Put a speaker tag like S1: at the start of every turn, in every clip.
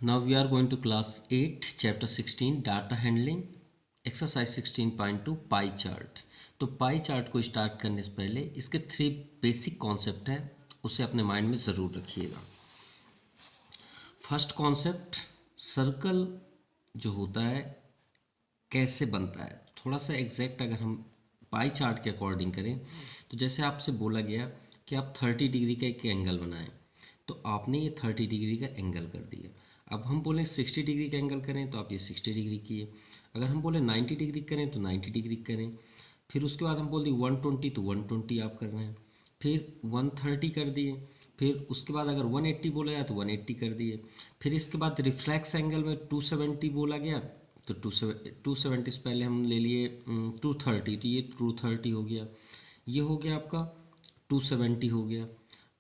S1: Now we are going to class 8 chapter 16 data handling exercise 16.2 pie chart. तो pie chart को start करने से पहले इसके 3 बेसिक कॉन्सेप्ट है, उसे अपने माइंड में ज़रूर रखिएगा। फर्स्ट कॉन्सेप्ट, सर्कल जो होता है कैसे बनता है। थोड़ा सा एग्जैक्ट अगर हम पाई चार्ट के अकॉर्डिंग करें तो जैसे आपसे बोला गया कि आप 30 डिग्री का एक एंगल बनाएं, तो आपने ये 30 डिग्री का एंगल कर दिया। अब हम बोलें 60 डिग्री का एंगल करें तो आप ये 60 डिग्री किए। अगर हम बोले 90 डिग्री करें तो 90 डिग्री करें। फिर उसके बाद हम बोल दिए 120 तो 120 आप कर रहे हैं। फिर 130 कर दिए। फिर उसके बाद अगर 180 बोला गया तो 180 कर दिए। फिर इसके बाद रिफ्लेक्स एंगल में 270 बोला गया तो 270 से पहले हम ले लिए 230, तो ये 230 हो गया। ये हो गया आपका 270 हो गया।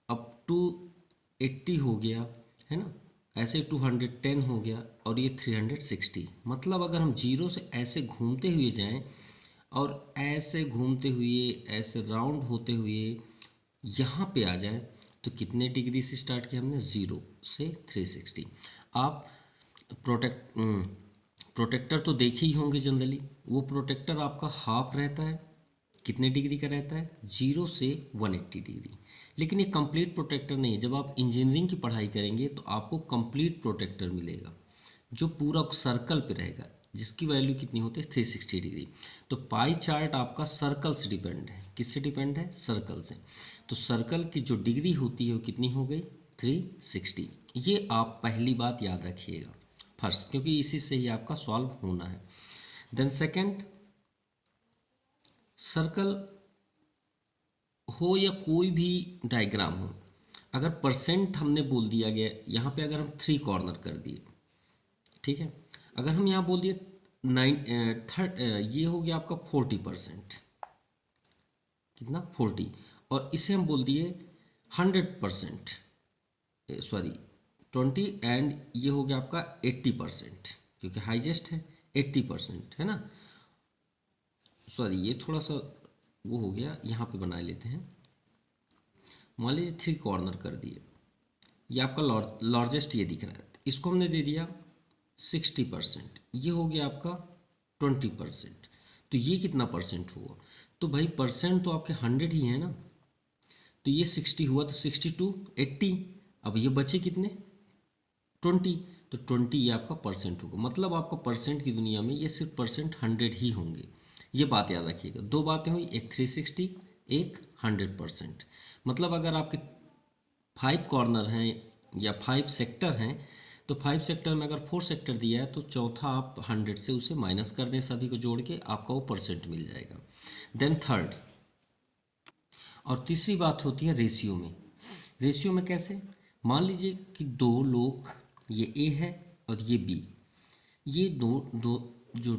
S1: अब 280 हो गया, है ना। ऐसे 210 हो गया और ये 360। मतलब अगर हम जीरो से ऐसे घूमते हुए जाएं और ऐसे घूमते हुए ऐसे राउंड होते हुए यहाँ पे आ जाएं तो कितने डिग्री से स्टार्ट किया हमने? 0 से 360। आप प्रोटेक्टर तो देखे ही होंगे जनरली। वो प्रोटेक्टर आपका हाफ रहता है, कितने डिग्री का रहता है? 0 से 180 डिग्री। लेकिन ये कंप्लीट प्रोटेक्टर नहीं है। जब आप इंजीनियरिंग की पढ़ाई करेंगे तो आपको कंप्लीट प्रोटेक्टर मिलेगा जो पूरा सर्कल पे रहेगा, जिसकी वैल्यू कितनी होती है? 360 डिग्री। तो पाई चार्ट आपका सर्कल से डिपेंड है। किससे डिपेंड है? सर्कल से। तो सर्कल की जो डिग्री होती है वो कितनी हो गई? 360। ये आप पहली बात याद रखिएगा फर्स्ट, क्योंकि इसी से ही आपका सॉल्व होना है। देन सेकेंड, सर्कल हो या कोई भी डायग्राम हो, अगर परसेंट हमने बोल दिया गया यहाँ पे, अगर हम 3 कॉर्नर कर दिए, ठीक है। अगर हम यहाँ बोल दिए ये हो गया आपका 40%, कितना? 40। और इसे हम बोल दिए 100%, सॉरी 20, एंड ये हो गया आपका 80%, क्योंकि हाईएस्ट है 80%, है ना। सॉरी ये थोड़ा सा वो हो गया, यहाँ पे बना लेते हैं। मान लीजिए 3 कॉर्नर कर दिए, ये आपका लार्जेस्ट ये दिख रहा है, इसको हमने दे दिया 60%, ये हो गया आपका 20%। तो ये कितना परसेंट हुआ? तो भाई परसेंट तो आपके 100 ही है ना, तो ये 60 हुआ तो 62 80। अब ये बचे कितने? 20। तो 20 ये आपका परसेंट होगा। मतलब आपका परसेंट की दुनिया में ये सिर्फ परसेंट 100 ही होंगे। ये बात याद रखिएगा। 2 बातें हुई, एक 360, एक 100%। मतलब अगर आपके 5 कॉर्नर हैं या 5 सेक्टर हैं, तो 5 सेक्टर में अगर 4 सेक्टर दिया है तो चौथा आप 100 से उसे माइनस कर दें, सभी को जोड़ के आपका वो परसेंट मिल जाएगा। देन थर्ड और तीसरी बात होती है रेशियो में। रेशियो में कैसे? मान लीजिए कि 2 लोग, ये ए है और ये बी, ये दो जो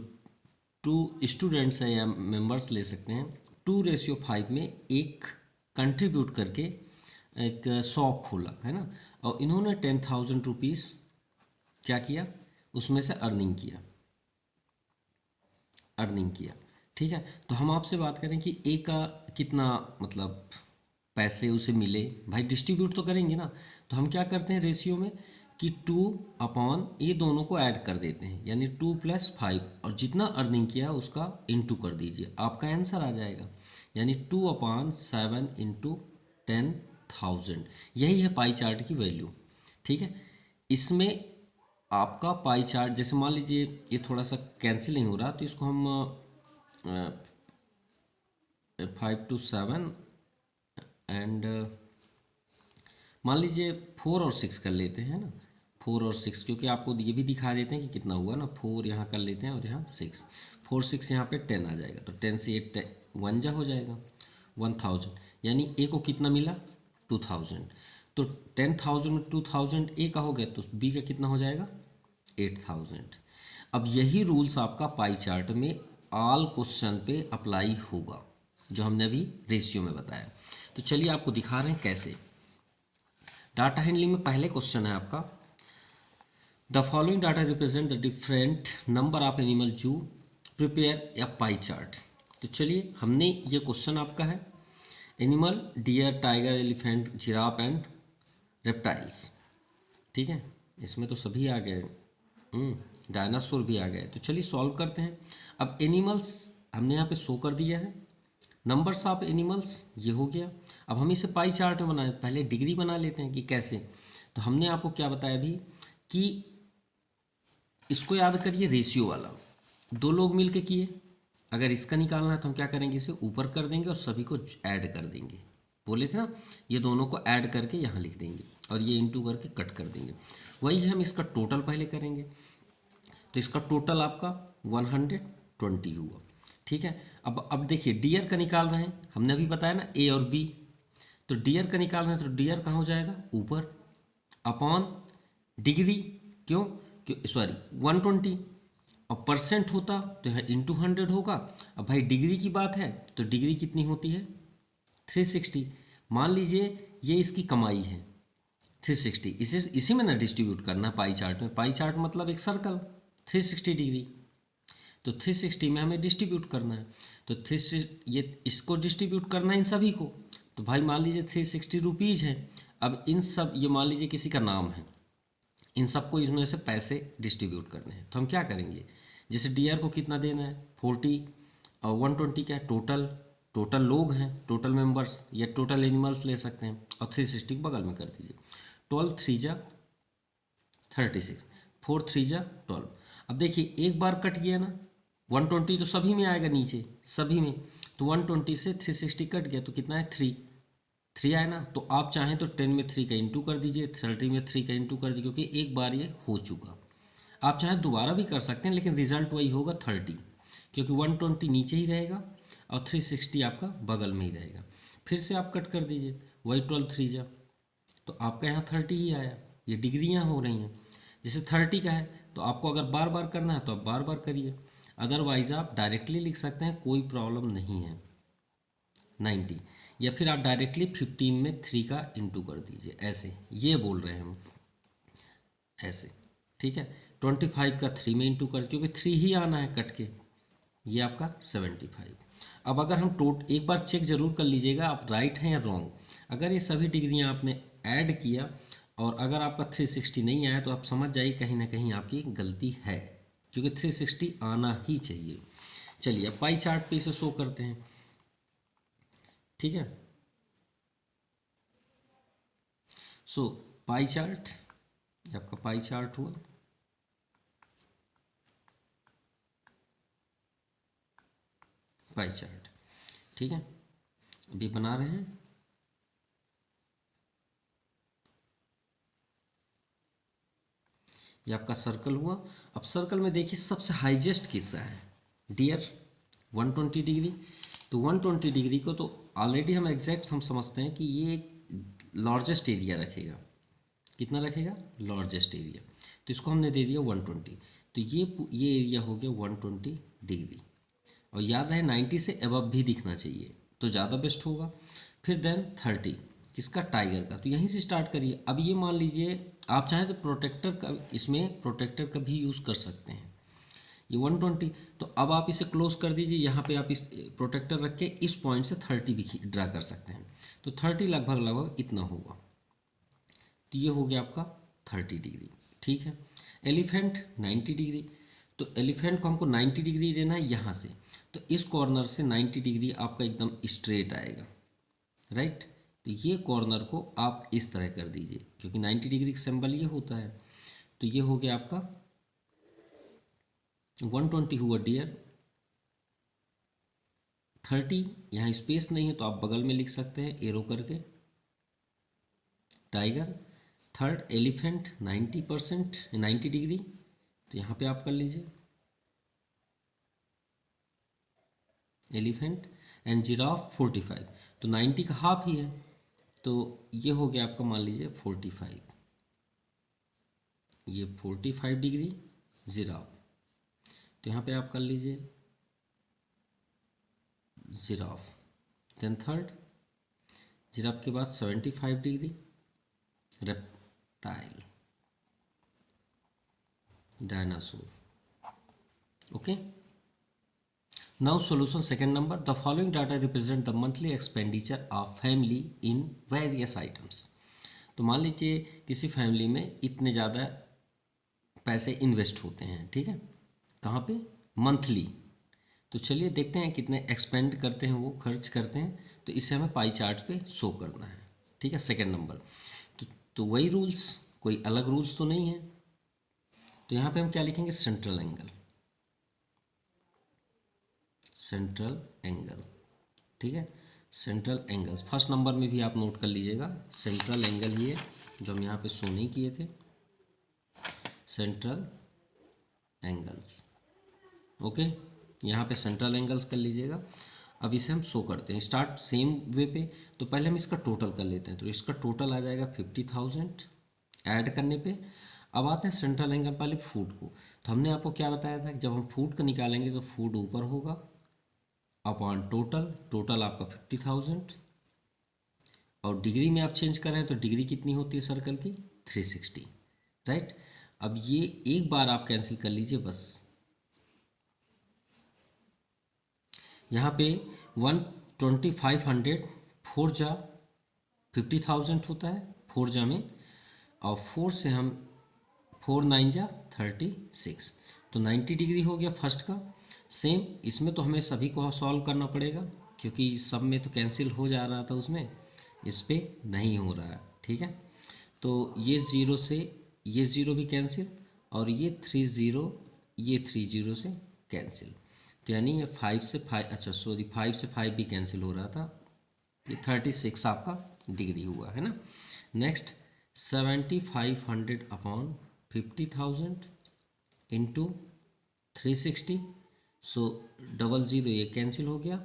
S1: 2 स्टूडेंट्स हैं या मेंबर्स ले सकते हैं, 2:5 में एक कंट्रीब्यूट करके एक शॉप खोला, है ना। और इन्होंने 10,000 रुपीज़ क्या किया? उसमें से अर्निंग किया, ठीक है। तो हम आपसे बात करें कि ए का कितना मतलब पैसे उसे मिले, भाई डिस्ट्रीब्यूट तो करेंगे ना। तो हम क्या करते हैं रेशियो में कि 2 ये दोनों को ऐड कर देते हैं, यानी 2 + 5, और जितना अर्निंग किया उसका इंटू कर दीजिए, आपका आंसर आ जाएगा। यानी 2/7 × 10,000। यही है पाई चार्ट की वैल्यू, ठीक है। इसमें आपका पाई चार्ट, जैसे मान लीजिए ये थोड़ा सा कैंसिल नहीं हो रहा, तो इसको हम 5 to 7 एंड मान लीजिए 4 और 6 कर लेते हैं ना। 4 और 6, क्योंकि आपको ये भी दिखा देते हैं कि कितना हुआ ना। 4 यहाँ कर लेते हैं और यहाँ 6, 4 6 यहाँ पे 10 आ जाएगा। तो 10 से 8 1 जा हो जाएगा 1000, यानी ए को कितना मिला? 2000। तो 10,000 में 2000 ए का हो गया, तो बी का कितना हो जाएगा? 8000। अब यही रूल्स आपका पाई चार्ट में ऑल क्वेश्चन पे अप्लाई होगा, जो हमने अभी रेशियो में बताया। तो चलिए आपको दिखा रहे हैं कैसे। डाटा हैंडलिंग में पहले क्वेश्चन है आपका, the following data represent the different number of animal जू, प्रिपेयर या पाई चार्ट। तो चलिए, हमने ये क्वेश्चन आपका है animal deer, tiger, elephant, giraffe and reptiles, ठीक है। इसमें तो सभी आ गए, डायनासोर भी आ गए। तो चलिए सॉल्व करते हैं। अब एनिमल्स हमने यहाँ पे शो कर दिया है, नंबर्स ऑफ एनिमल्स ये हो गया। अब हम इसे पाई चार्ट में बनाए, पहले डिग्री बना लेते हैं कि कैसे। तो हमने आपको क्या बताया अभी कि इसको याद करिए, रेशियो वाला, दो लोग मिलके किए। अगर इसका निकालना है तो हम क्या करेंगे, इसे ऊपर कर देंगे और सभी को ऐड कर देंगे। बोले थे ना, ये दोनों को ऐड करके यहाँ लिख देंगे और ये इंटू करके कट कर देंगे। वही है, हम इसका टोटल पहले करेंगे। तो इसका टोटल आपका 120 हुआ। ठीक है। अब देखिए डियर का निकाल रहे हैं, हमने अभी बताया ना ए और बी। तो डियर का निकाल रहे हैं तो डियर कहाँ हो जाएगा, ऊपर, अपॉन डिग्री, क्यों सॉरी 120, और परसेंट होता तो यहाँ इंटू 100 होगा। अब भाई डिग्री की बात है तो डिग्री कितनी होती है, 360। मान लीजिए ये इसकी कमाई है 360, इसी में ना डिस्ट्रीब्यूट करना पाई चार्ट में। पाई चार्ट मतलब एक सर्कल 360 डिग्री, तो 360 में हमें डिस्ट्रीब्यूट करना है। तो 360 ये इसको डिस्ट्रीब्यूट करना है इन सभी को। तो भाई मान लीजिए 360 रुपीज़ है। अब इन सब, ये मान लीजिए किसी का नाम है, इन सबको इसमें से पैसे डिस्ट्रीब्यूट करने हैं। तो हम क्या करेंगे, जैसे डीआर को कितना देना है 40, और 120 क्या है टोटल लोग हैं, टोटल मेंबर्स या टोटल एनिमल्स ले सकते हैं, और 360 को बगल में कर दीजिए। 12 3 जा 36, 4 3 जा 12। अब देखिए एक बार कट गया ना, 120 तो सभी में आएगा नीचे, सभी में। तो 120 से 360 कट गया तो कितना है 3 आए ना। तो आप चाहें तो 10 में 3 का इंटू कर दीजिए, 30 में 3 का इंटू कर दीजिए, क्योंकि एक बार ये हो चुका। आप चाहें दोबारा भी कर सकते हैं, लेकिन रिजल्ट वही होगा 30, क्योंकि 120 नीचे ही रहेगा और 360 आपका बगल में ही रहेगा। फिर से आप कट कर दीजिए, वही 12 3 जा, तो आपका यहाँ 30 ही आया। ये डिग्रियाँ हो रही हैं। जैसे 30 का है तो आपको अगर बार बार करना है तो आप बार बार करिए, अदरवाइज आप डायरेक्टली लिख सकते हैं, कोई प्रॉब्लम नहीं है 90। या फिर आप डायरेक्टली 15 में 3 का इंटू कर दीजिए, ऐसे ये बोल रहे हैं हम, ऐसे। ठीक है। 25 का 3 में इंटू कर, क्योंकि 3 ही आना है कट के, ये आपका 75। अब अगर हम एक बार चेक जरूर कर लीजिएगा आप राइट हैं या रॉन्ग। अगर ये सभी डिग्रियां आपने ऐड किया और अगर आपका 360 नहीं आया तो आप समझ जाइए कहीं ना कहीं आपकी गलती है, क्योंकि 360 आना ही चाहिए। चलिए अब पाई चार्ट पे इसे शो करते हैं। ठीक है। सो पाई चार्ट, ये आपका पाई चार्ट हुआ। पाई चार्ट, ठीक है, अभी बना रहे हैं। ये आपका सर्कल हुआ। अब सर्कल में देखिए सबसे हाईएस्ट किसका है, डियर 120 डिग्री। तो 120 डिग्री को तो ऑलरेडी हम एग्जैक्ट हम समझते हैं कि ये लार्जेस्ट एरिया रखेगा। कितना रखेगा, लार्जेस्ट एरिया। तो इसको हमने दे दिया 120, तो ये एरिया हो गया 120 डिग्री। और याद रहे 90 से अबव भी दिखना चाहिए तो ज़्यादा बेस्ट होगा। फिर देन 30 किसका, टाइगर का। तो यहीं से स्टार्ट करिए। अब ये मान लीजिए आप चाहें तो प्रोटेक्टर का, इसमें प्रोटेक्टर का भी यूज़ कर सकते हैं। ये 120, तो अब आप इसे क्लोज कर दीजिए। यहाँ पे आप इस प्रोटेक्टर रख के इस पॉइंट से 30 भी ड्रा कर सकते हैं। तो 30 लगभग इतना होगा। तो ये हो गया आपका 30 डिग्री। ठीक है। एलिफेंट 90 डिग्री, तो एलिफेंट को हमको 90 डिग्री देना है यहाँ से। तो इस कॉर्नर से 90 डिग्री आपका एकदम स्ट्रेट आएगा, राइट। तो ये कॉर्नर को आप इस तरह कर दीजिए, क्योंकि 90 डिग्री का सिंबल ये होता है। तो ये हो गया आपका 120 हुआ डियर। 30 यहाँ स्पेस नहीं है तो आप बगल में लिख सकते हैं एरो करके, टाइगर। थर्ड एलिफेंट 90 डिग्री, तो यहाँ पे आप कर लीजिए एलिफेंट। एंड जिराफ 45, तो 90 का हाफ ही है, तो ये हो गया आपका मान लीजिए 45। ये 45 डिग्री जिराफ, तो यहाँ पे आप कर लीजिए जिराफ। देन थर्ड जिराफ के बाद 75 degree reptile, dinosaur. Okay, now solution second number, the following data represent the monthly expenditure of family in various items. तो मान लीजिए किसी फैमिली में इतने ज़्यादा पैसे इन्वेस्ट होते हैं, ठीक है। कहाँ पे? मंथली। तो चलिए देखते हैं कितने एक्सपेंड करते हैं, वो खर्च करते हैं। तो इसे हमें पाई चार्ट पे शो करना है, ठीक है। सेकंड नंबर, तो वही रूल्स, कोई अलग रूल्स तो नहीं है। तो यहाँ पे हम क्या लिखेंगे? सेंट्रल एंगल, सेंट्रल एंगल, ठीक है। सेंट्रल एंगल्स फर्स्ट नंबर में भी आप नोट कर लीजिएगा, सेंट्रल एंगल ही है जो हम यहाँ पे शो नहीं किए थे, सेंट्रल एंगल्स। ओके, यहाँ पे सेंट्रल एंगल्स कर लीजिएगा। अब इसे हम शो करते हैं, स्टार्ट सेम वे पे। तो पहले हम इसका टोटल कर लेते हैं, तो इसका टोटल आ जाएगा 50,000 ऐड करने पे। अब आते हैं सेंट्रल एंगल वाले फुट को। तो हमने आपको क्या बताया था कि जब हम फुट का निकालेंगे तो फुट ऊपर होगा अपॉन टोटल, टोटल आपका 50,000, और डिग्री में आप चेंज कर रहे हैं तो डिग्री कितनी होती है सर्कल की? 360, राइट। अब ये एक बार आप कैंसिल कर लीजिए बस। यहाँ पे 12500 4 जा 50,000 होता है 4 जा में, और 4 से हम 4 9 जा 36, तो 90 डिग्री हो गया फर्स्ट का। सेम इसमें तो हमें सभी को सॉल्व करना पड़ेगा क्योंकि सब में तो कैंसिल हो जा रहा था, उसमें इस पे नहीं हो रहा है, ठीक है। तो ये ज़ीरो से ये ज़ीरो भी कैंसिल, और ये 30 ये 30 से कैंसिल। तो यानी ये 5 से 5, अच्छा सॉरी 5 से 5 भी कैंसिल हो रहा था, ये 36 आपका डिग्री हुआ है ना। नेक्स्ट 7500 अपॉन 50,000 इंटू 360, सो डबल ज़ीरो ये कैंसिल हो गया,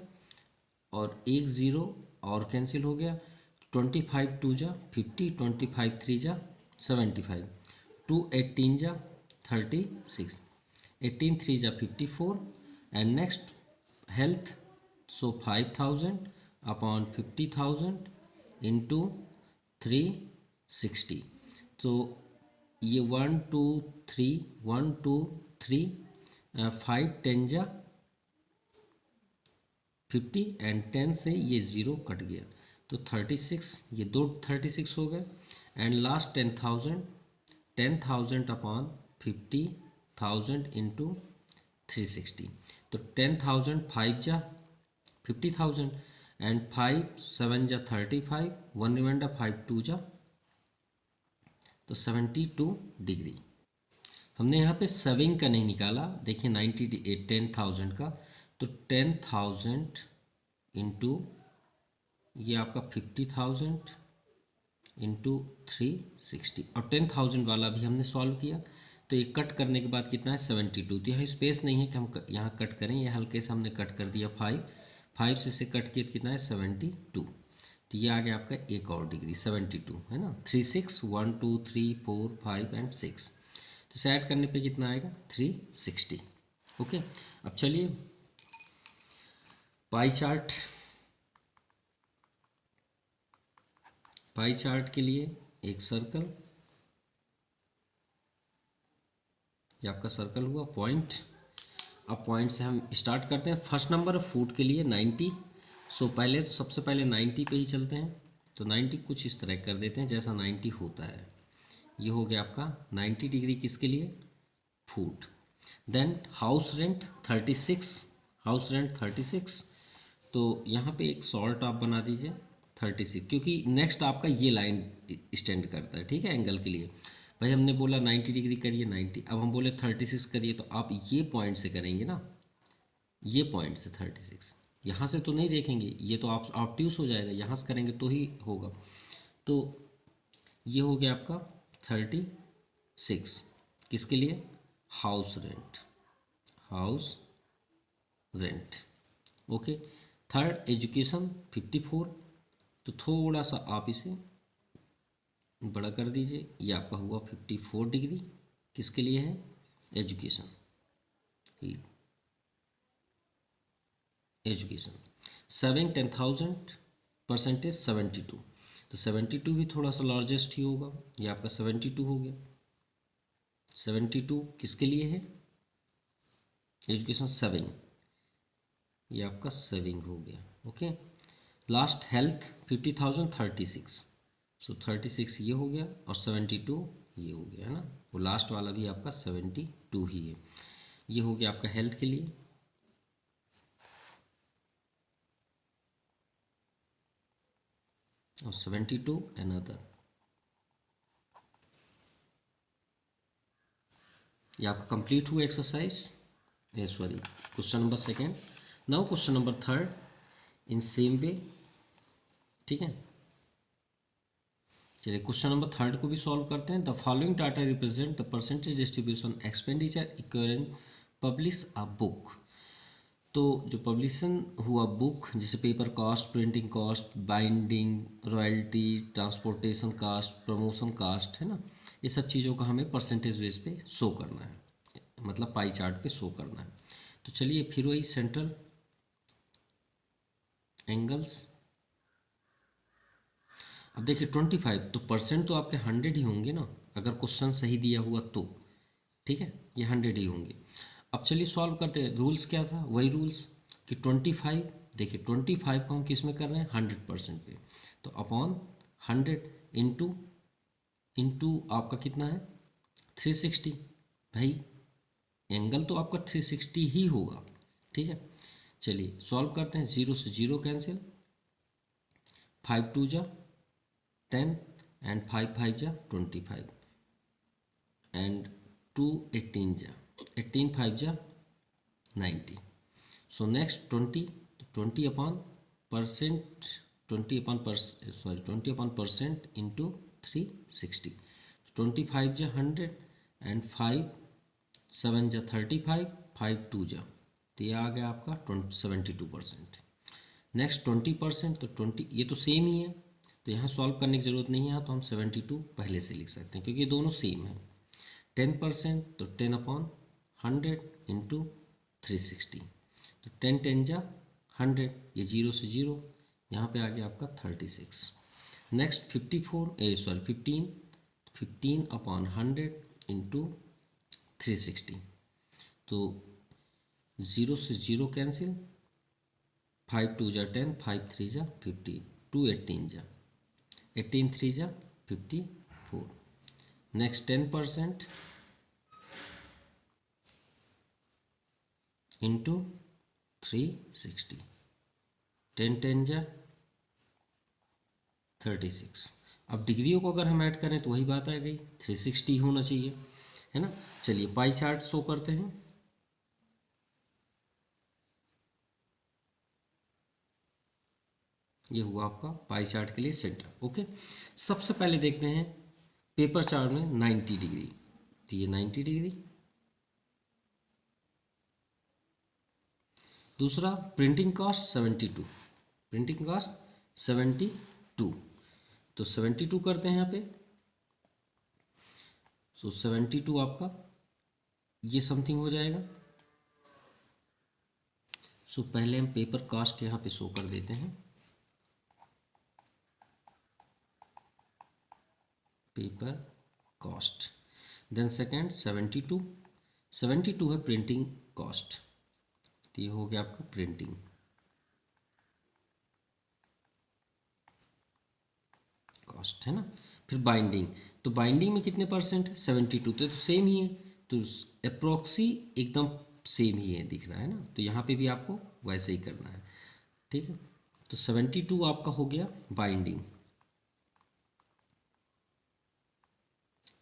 S1: और एक ज़ीरो और कैंसिल हो गया। 25 2 जा 50, 25 3 जा 75, 2 18 जा 36, 18 3 जा 54, and next health, so 5000 upon 50,000 into 360। तो ये 1 2 3 1 2 3 5 10 जा 50, एंड 10 से ये ज़ीरो कट गया तो 36, ये दो 36 हो गए, एंड लास्ट 10,000 अपॉन 50,000 इंटू 360। तो 10,000 5 जा 50,000, एंड 5 7 जा 35, 1 रिमाइंडर 5 2 जा, तो 72 डिग्री। हमने यहाँ पे सेविंग का नहीं निकाला, देखिए 10,000 का, तो 10,000 इंटू ये आपका 50,000 इंटू 360, और 10,000 वाला भी हमने सॉल्व किया। तो ये कट करने के बाद कितना है? 72। तो यहाँ स्पेस नहीं है कि हम यहाँ कट करें, ये हल्के से हमने कट कर दिया 5 से इसे कट किया तो कितना है? 72। तो ये आ गया आपका एक और डिग्री 72 है ना। 3 6 1 2 3 4 5 एंड 6, तो इसे ऐड करने पे कितना आएगा? 360। ओके, अब चलिए पाई चार्ट, पाई चार्ट के लिए एक सर्कल, ये आपका सर्कल हुआ पॉइंट। अब पॉइंट से हम स्टार्ट करते हैं। फर्स्ट नंबर फुट के लिए 90, सो पहले तो सबसे पहले 90 पे ही चलते हैं। तो 90 कुछ इस तरह कर देते हैं जैसा 90 होता है। ये हो गया आपका 90 डिग्री किसके लिए? Food. Then house rent 36, house rent 36, तो यहाँ पे एक सॉल्ट आप बना दीजिए 36, क्योंकि नेक्स्ट आपका ये लाइन स्टैंड करता है, ठीक है, एंगल के लिए। भाई हमने बोला 90 डिग्री करिए 90, अब हम बोले 36 करिए, तो आप ये पॉइंट से करेंगे ना, ये पॉइंट से 36, यहाँ से तो नहीं देखेंगे, ये तो आप ऑब्ट्यूस हो जाएगा, यहाँ से करेंगे तो ही होगा। तो ये हो गया आपका 36 किसके लिए? House rent, house rent. Okay, third education 54, तो थोड़ा सा आप इसे बड़ा कर दीजिए, ये आपका हुआ 54 डिग्री किसके लिए है? Education, education. सेविंग 10,000 परसेंटेज 72, तो 72 भी थोड़ा सा लार्जेस्ट ही होगा, ये आपका 72 हो गया। 72 किसके लिए है? एजुकेशन सेविंग, ये आपका सेविंग हो गया। ओके, लास्ट हेल्थ 50,000 36, सो 36 ये हो गया और 72 ये हो गया है ना। वो लास्ट वाला भी आपका 72 ही है। ये हो गया आपका हेल्थ के लिए। और 72 अनदर, ये आपका कंप्लीट हुआ exercise, sorry question number second. Now question number third in same way. ठीक है, चलिए क्वेश्चन नंबर थर्ड को भी सॉल्व करते हैं। The following data represent the percentage distribution expenditure equalling publish a book. तो जो पब्लिशन हुआ बुक, जैसे paper cost, printing cost, binding, royalty, transportation cost, promotion cost, है ना, ये सब चीज़ों का हमें परसेंटेज बेस पे शो करना है, मतलब पाई चार्ट पे शो करना है। तो चलिए फिर वही सेंट्रल एंगल्स। अब देखिए 25, तो परसेंट तो आपके 100 ही होंगे ना, अगर क्वेश्चन सही दिया हुआ तो। ठीक है, ये 100 ही होंगे। अब चलिए सॉल्व करते हैं। रूल्स क्या था, वही रूल्स कि 25, देखिए 25 को हम किस में कर रहे हैं, 100% पे, तो अपॉन 100 इंटू इंटू आपका कितना है 360। भाई एंगल तो आपका 360 ही होगा। ठीक है, चलिए सॉल्व करते हैं। 0 से 0 कैंसिल, 5 2 जा 10 एंड 5 5 जा 25 एंड 2 18 जा 18 5 जा 90। सो नेक्स्ट 20, तो 20 upon percent, 20 upon sorry 20 upon percent into 360। 25 जा 100 एंड 5 7 जा 35, 5 2 जा, तो ये आ गया आपका 72%। नेक्स्ट 20%, तो 20 ये तो सेम ही है, तो यहाँ सॉल्व करने की ज़रूरत नहीं है, तो हम 72 पहले से लिख सकते हैं क्योंकि ये दोनों सेम है। 10%, तो 10 अपॉन 100 इंटू 360, तो 10 10 जा 100, ये 0 से 0, यहाँ पे आ गया आपका 36। नेक्स्ट 15 15 अपॉन 100 इंटू 360, तो 0 से 0 कैंसिल, 5 2 जा 10, 5 3 जा 50, 2 18 जा 18 3 जा 54। नेक्स्ट 10% इंटू 360, 10 10 जा 36। अब डिग्रियों को अगर हम ऐड करें तो वही बात आ गई, 360 होना चाहिए, है ना। चलिए पाई चार्ट शो करते हैं। ये हुआ आपका पाई चार्ट के लिए सेंटर। ओके, सबसे पहले देखते हैं पेपर चार्ट में 90 डिग्री, तो ये 90 डिग्री। दूसरा प्रिंटिंग कॉस्ट 72, प्रिंटिंग कॉस्ट 72, तो 72 करते हैं यहाँ पे। सो 72 आपका ये समथिंग हो जाएगा। सो पहले हम पेपर कास्ट यहाँ पे शो कर देते हैं, पेपर कॉस्ट। देन सेकेंड 72, 72 है प्रिंटिंग कॉस्ट, तो ये हो गया आपका प्रिंटिंग कॉस्ट, है ना। फिर बाइंडिंग, तो बाइंडिंग में कितने परसेंट है, 72, तो सेम ही है, तो अप्रोक्सी एकदम सेम ही है दिख रहा है ना, तो यहाँ पे भी आपको वैसे ही करना है। ठीक है, तो 72 आपका हो गया बाइंडिंग।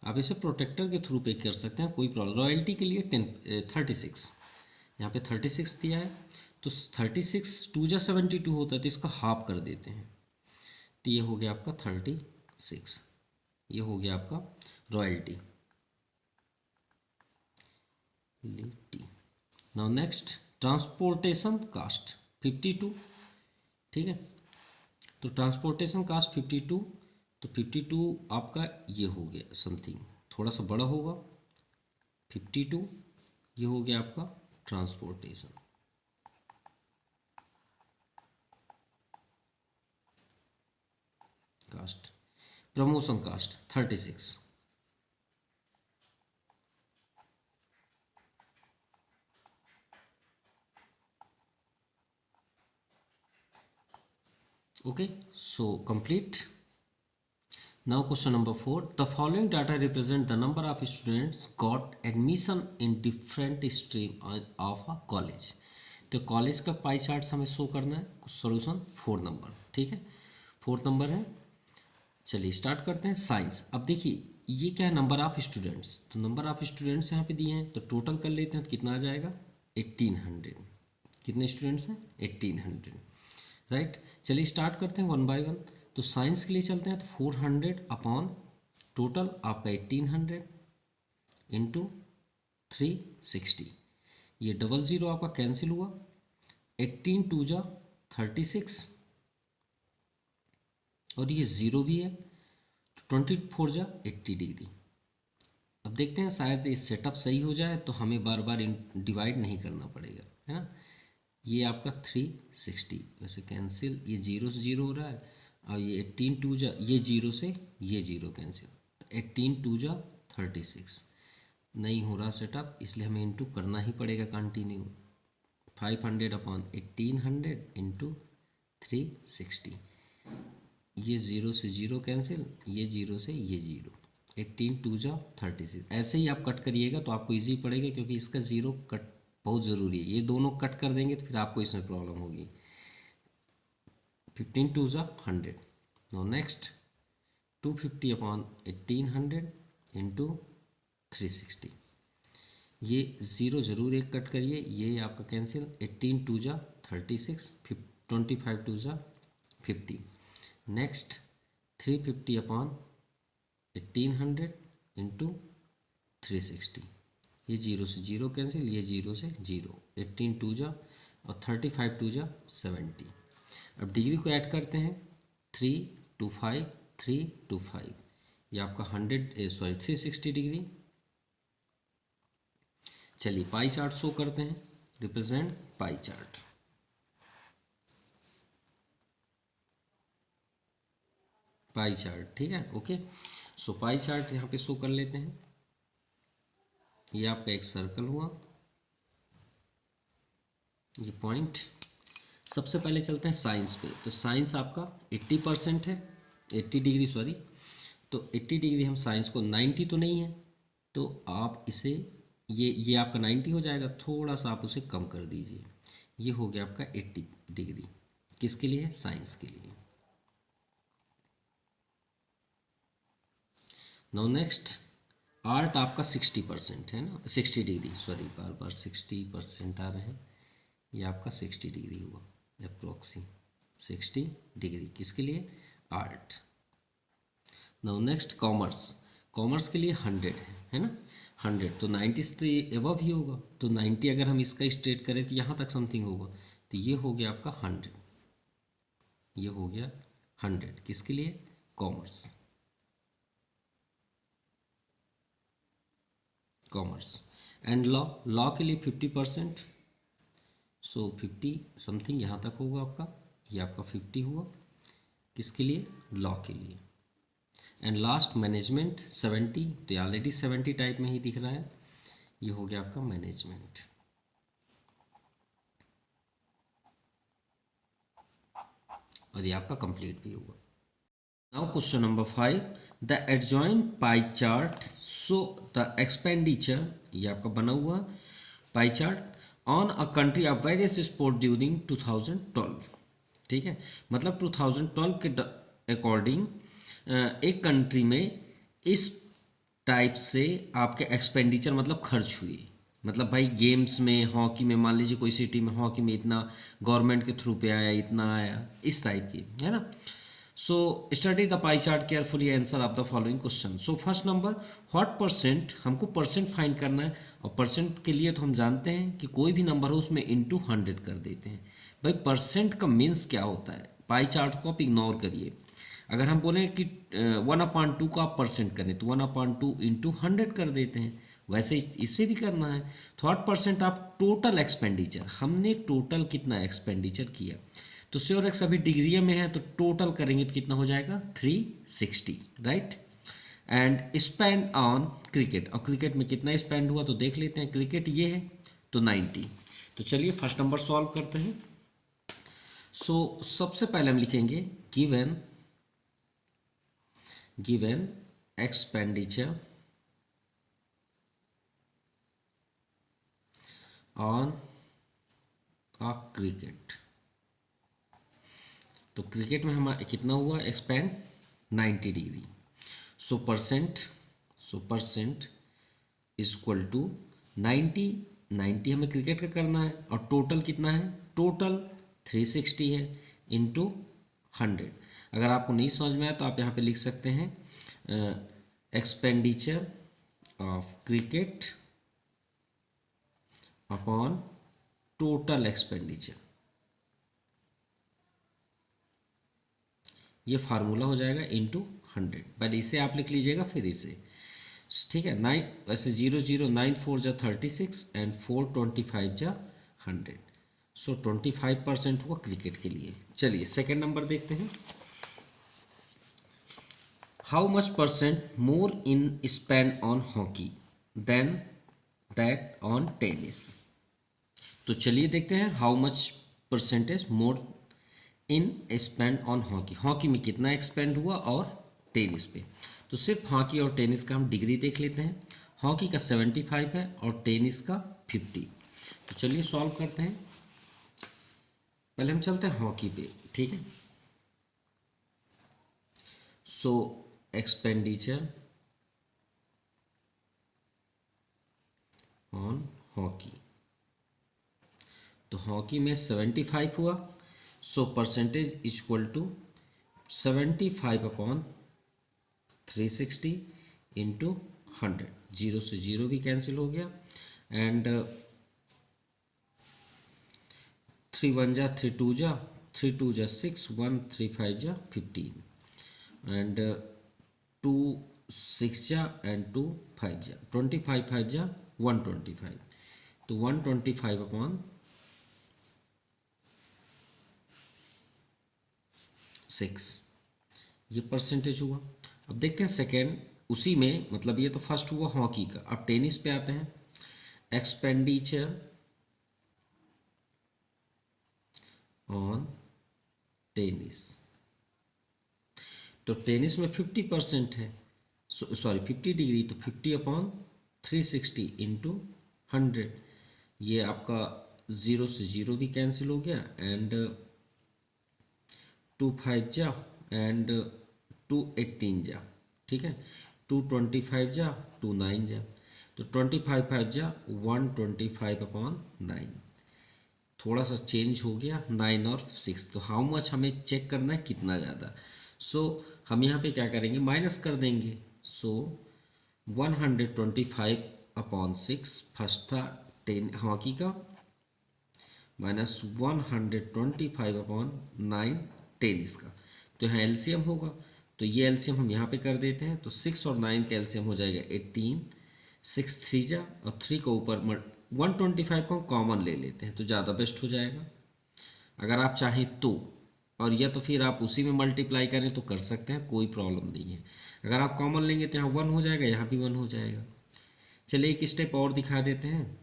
S1: आप इसे प्रोटेक्टर के थ्रू पे कर सकते हैं, कोई प्रॉब्लम। रॉयल्टी के लिए 36, यहाँ पे 36 दिया है, तो 36 2 जा 72 होता है, तो इसका हाफ कर देते हैं, तो ये हो गया आपका 36, ये हो गया आपका royalty. Now next transportation cost 52। ठीक है, तो ट्रांसपोर्टेशन कास्ट 52, तो 52 आपका ये हो गया समथिंग थोड़ा सा बड़ा होगा, 52 ये हो गया आपका transportation cost. Promotion cost 36, okay, so complete. Now question number 4, the following data represent the number of students got admission in different stream of a college. तो कॉलेज का पाई चार्ट हमें शो करना है। सॉल्यूशन 4 नंबर, ठीक है, 4 number है। चलिए start करते हैं। साइंस, अब देखिए ये क्या है, नंबर ऑफ स्टूडेंट्स, तो नंबर ऑफ स्टूडेंट्स यहाँ पे दिए हैं, तो टोटल कर लेते हैं तो कितना आ जाएगा 1800। कितने स्टूडेंट्स हैं 1800, राइट। चलिए स्टार्ट करते हैं वन बाय वन। तो साइंस के लिए चलते हैं, तो 400 अपॉन टोटल आपका 1800 इंटू 360, ये 00 आपका कैंसिल हुआ, 18 टू जा 36 और ये 0 भी है, तो 24 जा 80 डिग्री। अब देखते हैं शायद ये सेटअप सही हो जाए तो हमें बार बार डिवाइड नहीं करना पड़ेगा, है ना। ये आपका 360 वैसे कैंसिल, ये 0 से 0 हो रहा है, और ये 18 टू जा ये 0 से ये 0 कैंसिल, तो 18 टू जा 36 नहीं हो रहा सेटअप, इसलिए हमें इंटू करना ही पड़ेगा कंटिन्यू। 500 अपॉन 1800 इंटू 360, ये 0 से 0 कैंसिल, ये 0 से ये 0, 18 टू जा 36। ऐसे ही आप कट करिएगा तो आपको इजी पड़ेगा, क्योंकि इसका 0 कट बहुत ज़रूरी है। ये दोनों कट कर देंगे तो फिर आपको इसमें प्रॉब्लम होगी। 15 टू जा 100। नो नेक्स्ट 250 अपॉन 1800 इंटू 360, ये 0 ज़रूर एक कट करिए, ये आपका कैंसिल, 18 टू जा 36, 25 टू जा 50। नेक्स्ट 350 अपॉन 1800 इंटू 360, ये 0 से 0 कैंसिल, ये 0 से 0, 18 टू जा और 35 टू जा 70। अब डिग्री को ऐड करते हैं, 325 325, ये आपका 360 डिग्री। चलिए पाई चार्ट शो करते हैं, represent pie chart. Pie chart, ठीक है, ओके। सो पाई चार्ट यहाँ पे शो कर लेते हैं। ये आपका एक सर्कल हुआ, ये पॉइंट। सबसे पहले चलते हैं साइंस पे। तो साइंस आपका 80% है, 80 डिग्री सॉरी, तो 80 डिग्री हम साइंस को, 90 तो नहीं है, तो आप इसे ये आपका 90 हो जाएगा, थोड़ा सा आप उसे कम कर दीजिए, ये हो गया आपका 80 डिग्री। किसके लिए है, साइंस के लिए। नाउ नेक्स्ट आर्ट आपका 60% है ना, 60 डिग्री सॉरी, बार बार 60% आ रहे हैं, ये आपका 60 डिग्री हुआ अप्रोक्सी, 60 डिग्री किसके लिए, art. Now next commerce, commerce के लिए 100 है ना, 100, तो 90 से तो ये एबव ही होगा, तो 90 अगर हम इसका स्ट्रेट करें तो यहाँ तक समथिंग होगा, तो ये हो गया आपका 100, ये हो गया 100 किसके लिए, commerce. Commerce and law, law के लिए 50%, सो 50 समथिंग यहाँ तक होगा आपका, ये आपका 50 हुआ किसके लिए, लॉ के लिए। एंड लास्ट मैनेजमेंट 70, तो ये ऑलरेडी 70 टाइप में ही दिख रहा है, ये हो गया आपका मैनेजमेंट। और ये आपका कंप्लीट भी होगा। Now question number 5, the adjoint pie chart so the expenditure, ये आपका बना हुआ pie chart on a country of various sport during 2012, ठीक है, मतलब 2012 के अकॉर्डिंग एक कंट्री में इस टाइप से आपके एक्सपेंडिचर मतलब खर्च हुए, मतलब भाई गेम्स में, हॉकी में, मान लीजिए कोई सिटी में हॉकी में इतना गवर्नमेंट के थ्रू पे आया, इतना आया, इस टाइप की, है ना। So study the pie chart carefully, answer of the following question. So first number, what percent, हमको परसेंट फाइंड करना है, और परसेंट के लिए तो हम जानते हैं कि कोई भी नंबर हो उसमें इंटू 100 कर देते हैं। भाई परसेंट का मीन्स क्या होता है, पाई चार्ट को आप इग्नोर करिए। अगर हम बोलें कि 1/2 का आप परसेंट करें तो 1/2 इंटू 100 कर देते हैं, वैसे इससे भी करना है। तो 8% आप टोटल एक्सपेंडिचर, हमने टोटल कितना एक्सपेंडिचर किया, तो श्योर एक्स अभी डिग्री में है तो टोटल करेंगे तो कितना हो जाएगा 360, right. And spend on cricket, और क्रिकेट में कितना स्पेंड हुआ तो देख लेते हैं, क्रिकेट ये है तो 90। तो चलिए फर्स्ट नंबर सॉल्व करते हैं। सो सबसे पहले हम लिखेंगे given given expenditure on a cricket. तो क्रिकेट में हमारा कितना हुआ expend 90 degree. So percent is equal to 90। 90 हमें क्रिकेट का करना है और टोटल कितना है, टोटल 360 है इंटू 100। अगर आपको नहीं समझ में आया तो आप यहाँ पे लिख सकते हैं expenditure of cricket upon total expenditure. ये फार्मूला हो जाएगा इंटू 100। पहले इसे आप लिख लीजिएगा फिर इसे, ठीक है। 9 वैसे 0 0 9 4 जा 36 एंड 4 25 जा 100। सो 25% हुआ क्रिकेट के लिए। चलिए सेकेंड नंबर देखते हैं। How much percent more in spend on hockey than that on tennis. तो चलिए देखते हैं how much percentage more in spend on hockey. Hockey में कितना एक्सपेंड हुआ और टेनिस पे। तो सिर्फ हॉकी और टेनिस का हम डिग्री देख लेते हैं। हॉकी का 75 है और टेनिस का 50। तो चलिए सॉल्व करते हैं। पहले हम चलते हैं हॉकी पे, ठीक है। सो एक्सपेंडिचर ऑन हॉकी, तो हॉकी में 75 हुआ। So percentage equal to 75 upon 360 into 100। 0 से 0 भी कैंसिल हो गया एंड 3 1 जा 3 2 जा 3 2 जा 6 1 3 5 जा 15 एंड 2 6 जा एंड 2 5 जा 25 5 जा 125। तो 125 अपॉन 6 ये परसेंटेज हुआ। अब देखते हैं सेकेंड उसी में, मतलब ये तो फर्स्ट हुआ हॉकी का। अब टेनिस पे आते हैं। एक्सपेंडिचर ऑन टेनिस, तो टेनिस में 50% है, सॉरी 50 डिग्री, तो 50 अपॉन 360 इंटू 100। ये आपका 0 से 0 भी कैंसिल हो गया एंड 2 5 जा एंड 2 18 जा, ठीक है। 2 25 जा 2 9 जा, तो 25 5 जा 125 अपॉन 9। थोड़ा सा चेंज हो गया 9 और 6। तो हाउ मच हमें चेक करना है कितना ज़्यादा। सो हम यहाँ पे क्या करेंगे, माइनस कर देंगे। सो 125 अपॉन 6 फर्स्ट था हॉकी का, माइनस 125 अपॉन 9 टेनिस का। तो यहाँ एलसीएम होगा, तो ये एलसीएम हम यहाँ पे कर देते हैं। तो 6 और 9 का एलसीएम हो जाएगा 18। 6 3 जा और 3 को ऊपर 125 को हम कॉमन ले लेते हैं तो ज़्यादा बेस्ट हो जाएगा अगर आप चाहें तो। और या तो फिर आप उसी में मल्टीप्लाई करें तो कर सकते हैं, कोई प्रॉब्लम नहीं है। अगर आप कॉमन लेंगे तो यहाँ 1 हो जाएगा, यहाँ भी 1 हो जाएगा। चलिए एक स्टेप और दिखा देते हैं,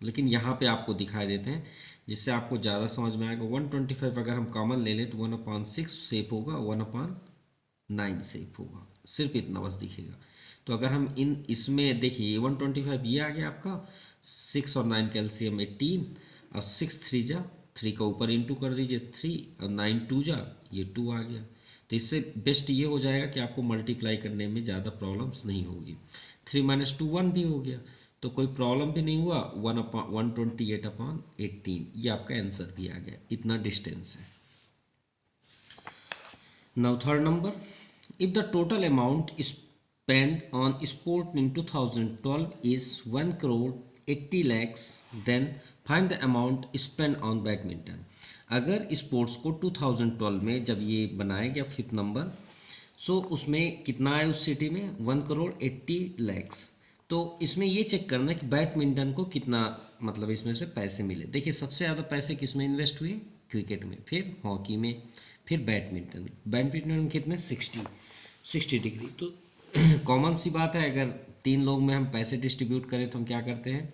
S1: लेकिन यहाँ पे आपको दिखा देते हैं जिससे आपको ज़्यादा समझ में आएगा। 125 अगर हम कॉमन ले लें तो 1/6 सेप होगा, 1/9 सेप होगा, सिर्फ इतना बस दिखेगा। तो अगर हम इसमें देखिए 125 ये आ गया आपका, 6 और 9 कैल्शियम 18 और 6 3 जा 3 का ऊपर इंटू कर दीजिए 3 और 9 2 जा ये 2 आ गया। तो इससे बेस्ट ये हो जाएगा कि आपको मल्टीप्लाई करने में ज़्यादा प्रॉब्लम्स नहीं होगी। 3 - 2 1 भी हो गया, तो कोई प्रॉब्लम भी नहीं हुआ। 128/18 ये आपका आंसर भी आ गया, इतना डिस्टेंस है। Now third number, if the total amount spent on sport in 2012 is 1,80 lakhs, then find the amount spent on badminton। अगर स्पोर्ट्स को 2012 में जब ये बनाया गया 5th नंबर, सो उसमें कितना आया उस सिटी में 1,80 lakhs। तो इसमें ये चेक करना है कि बैडमिंटन को कितना, मतलब इसमें से पैसे मिले। देखिए सबसे ज़्यादा पैसे किस में इन्वेस्ट हुए, क्रिकेट में, फिर हॉकी में, फिर बैडमिंटन। बैडमिंटन में कितने 60 डिग्री। तो कॉमन सी बात है, अगर 3 लोग में हम पैसे डिस्ट्रीब्यूट करें तो हम क्या करते हैं,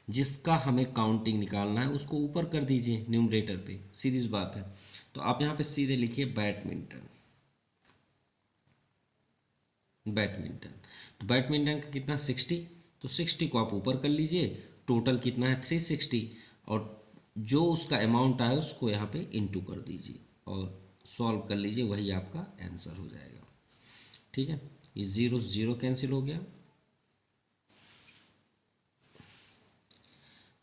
S1: जिसका हमें काउंटिंग निकालना है उसको ऊपर कर दीजिए न्यूमरेटर पे, सीधी सी बात है। तो आप यहाँ पे सीधे लिखिए बैडमिंटन। बैडमिंटन। तो बैडमिंटन का कितना 60, तो 60 को आप ऊपर कर लीजिए, टोटल कितना है 360, और जो उसका अमाउंट आया उसको यहाँ पे इंटू कर दीजिए और सॉल्व कर लीजिए, वही आपका आंसर हो जाएगा। ठीक है, ये जीरो जीरो कैंसिल हो गया।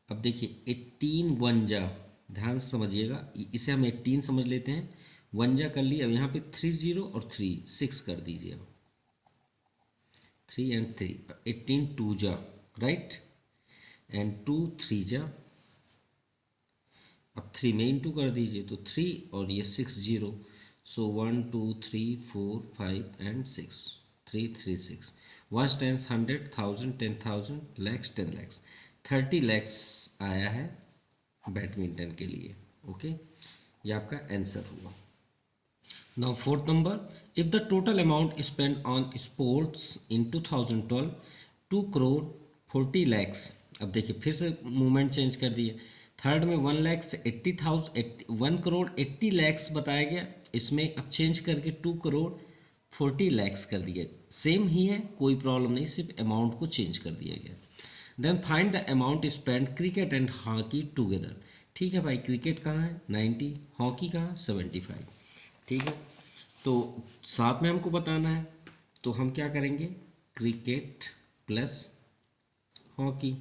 S1: अब देखिए 18 वन जा, ध्यान से समझिएगा, इसे हम 18 समझ लेते हैं, वन जा कर लिया। अब यहाँ पे 3 0 और 3 6 कर दीजिए, 3 and 3, 18 टू जा, राइट, एंड 2 3 जा, अब 3 में इंटू कर दीजिए तो 3 और ये 6 0, so 1 2 3 4 5 and 6, 3 3 6, one tens 100 1000 10,000 lakhs 10 lakhs, 30 lakhs आया है बैडमिंटन के लिए। ओके, ये आपका आंसर हुआ। Now fourth number, if the total amount spend on sports in 2012 2 crore 40 lakhs. अब देखिए फिर से मूवमेंट चेंज कर दिए, थर्ड में 1 करोड़ 80 लैक्स बताया गया, इसमें अब चेंज करके 2 करोड़ 40 लैक्स कर दिया। सेम ही है, कोई प्रॉब्लम नहीं, सिर्फ अमाउंट को चेंज कर दिया गया। Then find the amount spend cricket and hockey together. ठीक है भाई, क्रिकेट कहाँ है 90, हॉकी कहाँ 75। ठीक है, तो साथ में हमको बताना है, तो हम क्या करेंगे, क्रिकेट प्लस हॉकी।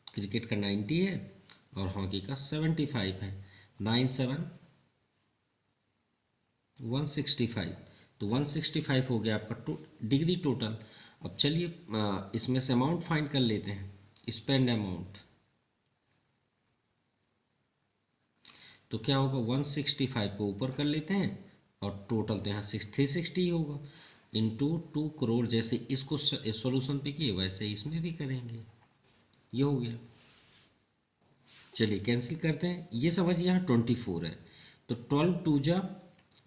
S1: क्रिकेट का 90 है और हॉकी का 75 है, 9 7 165, तो 165 हो गया आपका डिग्री टोटल। अब चलिए इसमें से अमाउंट फाइंड कर लेते हैं, स्पेंड अमाउंट। तो क्या होगा, 165 को ऊपर कर लेते हैं और टोटल तो यहाँ 360 ही होगा, इंटू 2 करोड़, जैसे इसको सॉल्यूशन पे किए वैसे इसमें भी करेंगे, ये हो गया। चलिए कैंसिल करते हैं, ये समझिए यहाँ 24 है, तो 12 2 जा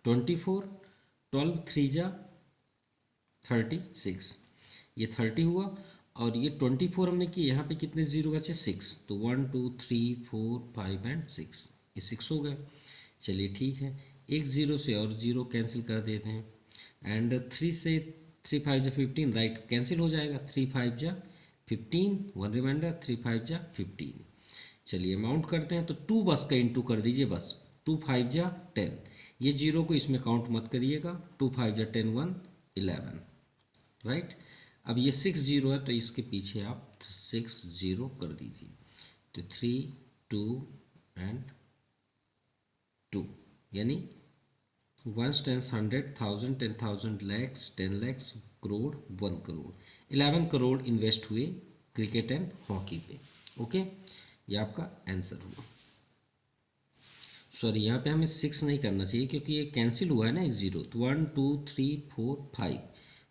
S1: 24, 12 3 जा 36, ये 30 हुआ, और ये 24 हमने किए, यहाँ पे कितने जीरो बचे 6, तो 1 2 3 4 5 एंड 6, ये 6 हो गए। चलिए ठीक है, एक जीरो से और जीरो कैंसिल कर देते हैं, एंड 3 से 3 5 जा 15, राइट, कैंसिल हो जाएगा, 3 5 जा 15, वन रिमाइंडर 3 5 जा 15। चलिए अमाउंट करते हैं, तो 2 बस का इंटू कर दीजिए, बस 2 5 जा 10, ये जीरो को इसमें काउंट मत करिएगा, 2 5 जा 10 1 11, राइट। अब ये 6 0 है, तो इसके पीछे आप 6 0 कर दीजिए, तो 3 2 एंड 2, यानी 1 10 100 1000 10,000 लैक्स 10 लैक्स करोड़ 1 करोड़ 11 करोड़ इन्वेस्ट हुए क्रिकेट एंड हॉकी पे। ओके, ये आपका आंसर हुआ। सॉरी, यहाँ पे हमें 6 नहीं करना चाहिए क्योंकि ये कैंसिल हुआ है ना, एक जीरो, तो 1 2 3 4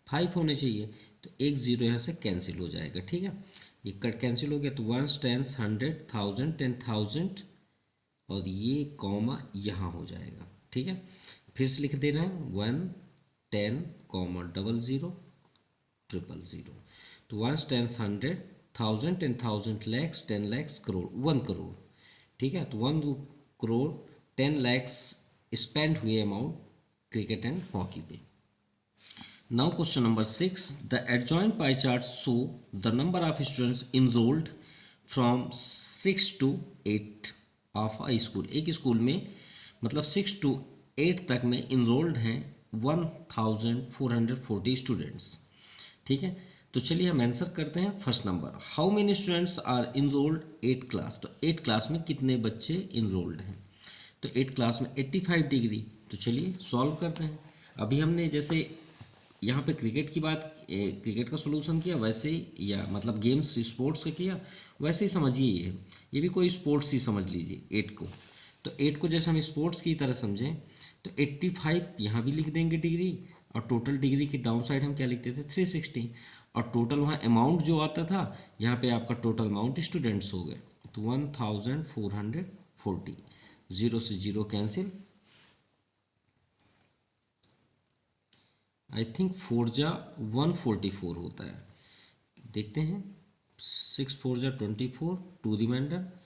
S1: 5 होने चाहिए, तो एक जीरो यहाँ से कैंसिल हो जाएगा। ठीक है, ये कट कैंसिल हो गया, तो 1 10 100 1000 10,000, और ये कॉमा यहाँ हो जाएगा। ठीक है, फिर से लिख देना है 1 10 कॉमा 00 000, तो 1 10 100 1000 10,000 लैक्स 10 लैक्स करोड़ 1 करोड़। ठीक है, तो 1 करोड़ 10 लैक्स स्पेंड हुए अमाउंट क्रिकेट एंड हॉकी पे। Now question number 6, the adjoint pie chart show the number of students enrolled from 6 to 8 of a school. एक स्कूल में मतलब 6 to 8 तक में इनरोल्ड हैं 1440 स्टूडेंट्स। ठीक है, तो चलिए हम आंसर करते हैं। First number, how many students are enrolled 8 class, तो 8 क्लास में कितने बच्चे इनरोल्ड हैं, तो 8 क्लास में 85 डिग्री। तो चलिए सॉल्व करते हैं। अभी हमने जैसे यहाँ पे क्रिकेट की बात, क्रिकेट का सॉल्यूशन किया वैसे ही, या मतलब गेम्स स्पोर्ट्स का किया वैसे ही समझिए, ये भी कोई स्पोर्ट्स ही समझ लीजिए 8 को। तो 8 को जैसे हम स्पोर्ट्स की तरह समझें, तो 85 यहाँ भी लिख देंगे डिग्री, और टोटल डिग्री की डाउन साइड हम क्या लिखते थे 360, और टोटल वहाँ अमाउंट जो आता था, यहाँ पे आपका टोटल अमाउंट स्टूडेंट्स हो गए, तो 1440, जीरो से जीरो कैंसिल, आई थिंक 4 जा 144 होता है, देखते हैं, 6 4 जा 24, 2 रिमाइंडर,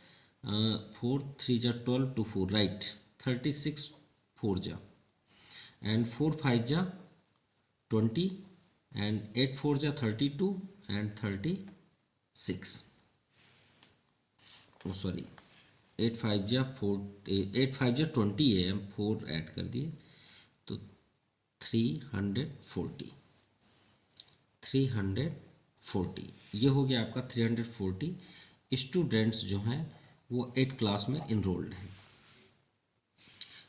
S1: 4 3 जा 12 2 4, राइट, 36 4 जा, एंड 4 5 जा 20 एंड 8 4 जा 32 एंड 36, ओ सॉरी 8 5 जा 20 है, हम 4 ऐड कर दिए तो 340 ये हो गया आपका 340 स्टूडेंट्स जो हैं वो 8 क्लास में इनरोल्ड हैं।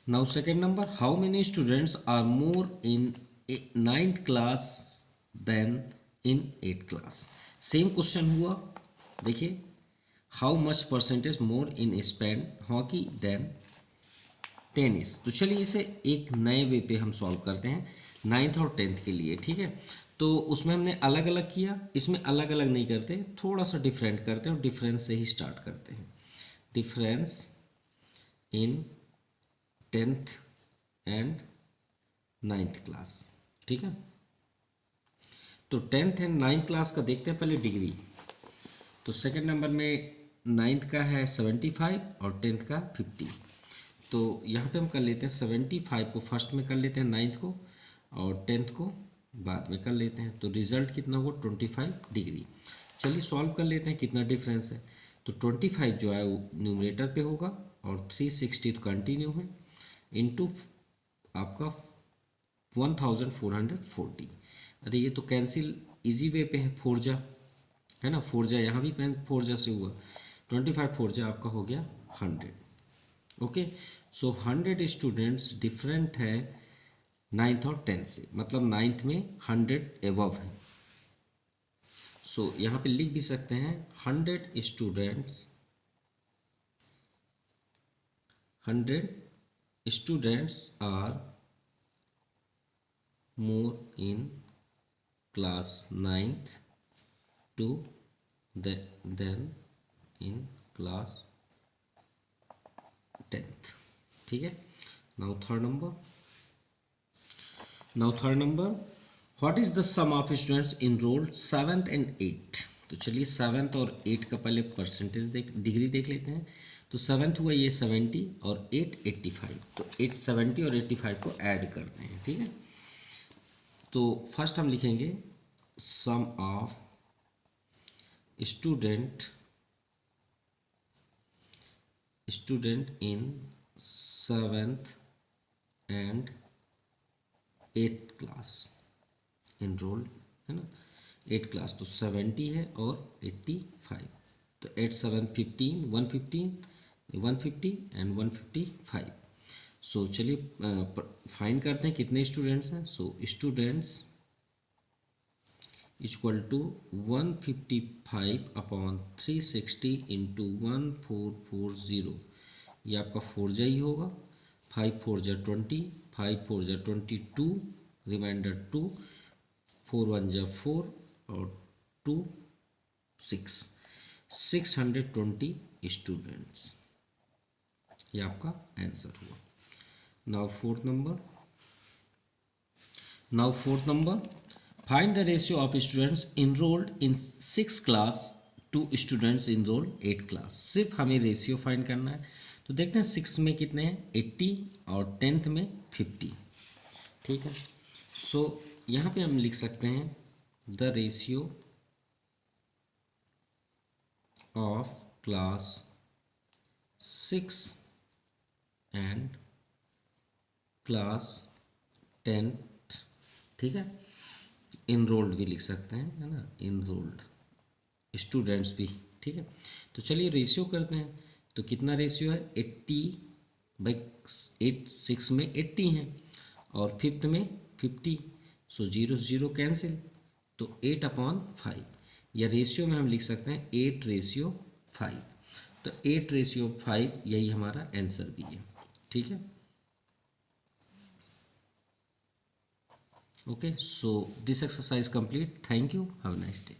S1: Now second number, how many students are more in 9th class than in 8th class. Same question हुआ, देखिए how much percentage more in spend hockey than tennis. तो चलिए इसे एक नए वे पे हम सॉल्व करते हैं 9th और 10th के लिए, ठीक है। तो उसमें हमने अलग अलग किया, इसमें अलग अलग नहीं करते, थोड़ा सा डिफरेंट करते हैं और डिफरेंस से ही स्टार्ट करते हैं। Difference in 10th and 9th class, ठीक है। तो 10th एंड 9th क्लास का देखते हैं पहले डिग्री। तो सेकंड नंबर में 9th का है 75 और 10th का 50। तो यहाँ पे हम कर लेते हैं 75 को फर्स्ट में कर लेते हैं 9th को, और 10th को बाद में कर लेते हैं। तो रिजल्ट कितना हुआ 25 डिग्री। चलिए सॉल्व कर लेते हैं कितना डिफरेंस है। तो 25 जो है वो न्यूमरेटर पे होगा और 360 तो कंटिन्यू है, इनटू आपका 1440। अरे ये तो कैंसिल इजी वे पे है, 4 जा है ना, 4 जा यहाँ भी 4 जा से हुआ, 25 4 जा आपका हो गया 100। ओके, सो 100 स्टूडेंट्स डिफरेंट है 9th और 10th से, मतलब 9th में 100 एबव है। सो यहाँ पे लिख भी सकते हैं 100 students are more in class 9th to than in class 10th, ठीक है। Now third number, what is the sum of students enrolled 7th and 8th। तो चलिए 7th और 8 का पहले परसेंटेज डिग्री देख लेते हैं। तो 7th हुआ ये 70 और 8 85, तो 8 70 और 85 को ऐड करते हैं, ठीक है। तो फर्स्ट हम लिखेंगे sum of student in 7th and 8th class enrolled, है ना। 8th क्लास तो 70 है और 85, तो 8 7 15 150 एंड 155। सो चलिए फाइंड करते हैं कितने स्टूडेंट्स हैं। So students equal to 155 upon 360 into 1440, ये आपका 4 जा ही होगा। 5 4 जा 20, 5 4 जा 22, रिमाइंडर 2, 4 1 जा 4 और 2 6, 620 स्टूडेंट्स, ये आपका आंसर हुआ। Now fourth number, find the ratio of students enrolled in 6th class to students enrolled 8th class. सिर्फ हमें रेशियो फाइंड करना है। तो देखते हैं 6 में कितने हैं 80 और 10th में 50, ठीक है। सो यहाँ पे हम लिख सकते हैं the ratio of class 6 and class 10th, ठीक है। इनरोल्ड भी लिख सकते हैं, है ना, इनरोल्ड स्टूडेंट्स भी, ठीक है। तो चलिए रेशियो करते हैं। तो कितना रेशियो है 80/8, 6 में 80 हैं और 5th में 50, सो 0 0 कैंसिल, तो 8/5, या रेशियो में हम लिख सकते हैं 8:5। तो 8:5 यही हमारा आंसर भी है, ठीक है। Okay, so this exercise complete. Thank you. Have a nice day.